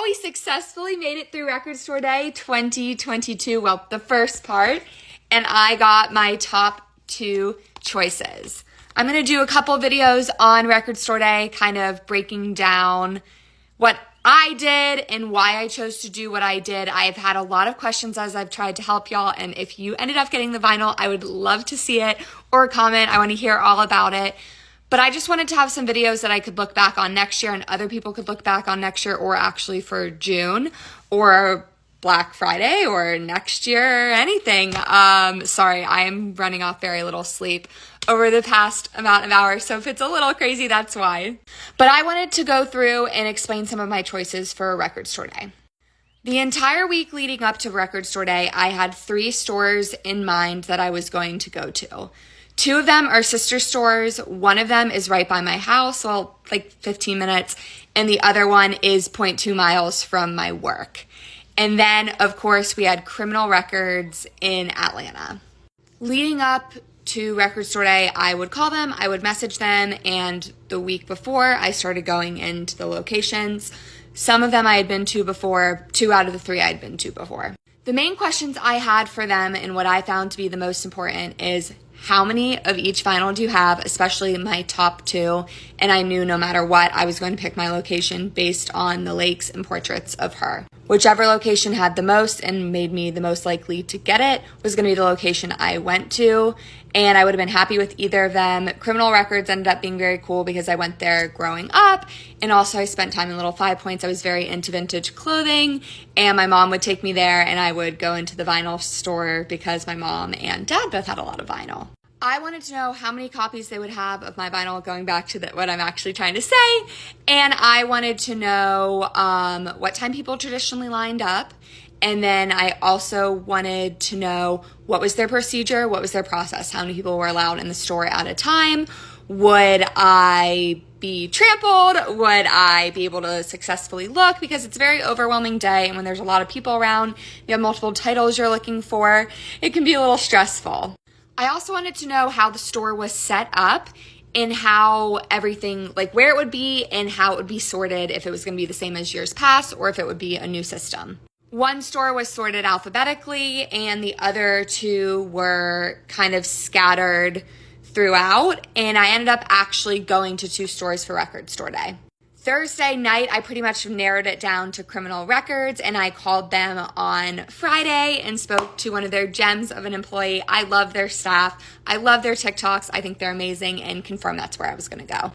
we successfully made it through Record Store Day 2022. Well, the first part, and I got my top 2 choices. I'm going to do a couple videos on Record Store Day, kind of breaking down what I did and why I chose to do what I did. I've had a lot of questions as I've tried to help y'all, and if you ended up getting the vinyl, I would love to see it or comment. I want to hear all about it. But I just wanted to have some videos that I could look back on next year and other people could look back on next year, or actually for June or Black Friday or next year or anything. Sorry, I'm running off very little sleep over the past amount of hours, so if it's a little crazy, that's why. But I wanted to go through and explain some of my choices for Record Store Day. The entire week leading up to Record Store Day, I had 3 stores in mind that I was going to go to. 2 of them are sister stores. One of them is right by my house, well, like 15 minutes, and the other one is 0.2 miles from my work. And then, of course, we had Criminal Records in Atlanta. Leading up to Record Store Day, I would call them, I would message them, and the week before, I started going into the locations. Some of them I had been to before, 2 out of the 3 I had been to before. The main questions I had for them and what I found to be the most important is, how many of each vinyl do you have, especially my top 2? And I knew no matter what, I was going to pick my location based on the lakes and portraits of her. Whichever location had the most and made me the most likely to get it was going to be the location I went to, and I would have been happy with either of them. Criminal Records ended up being very cool because I went there growing up, and also I spent time in Little 5 Points. I was very into vintage clothing, and my mom would take me there, and I would go into the vinyl store because my mom and dad both had a lot of vinyl. I wanted to know how many copies they would have of my vinyl, going back to what I'm actually trying to say. And I wanted to know what time people traditionally lined up. And then I also wanted to know what was their procedure, what was their process, how many people were allowed in the store at a time. Would I be trampled? Would I be able to successfully look? Because it's a very overwhelming day, and when there's a lot of people around, you have multiple titles you're looking for, it can be a little stressful. I also wanted to know how the store was set up and how everything, like where it would be and how it would be sorted, if it was going to be the same as years past or if it would be a new system. One store was sorted alphabetically and the other 2 were kind of scattered throughout, and I ended up actually going to 2 stores for Record Store Day. Thursday night, I pretty much narrowed it down to Criminal Records, and I called them on Friday and spoke to one of their gems of an employee. I love their staff. I love their TikToks. I think they're amazing, and confirmed that's where I was going to go.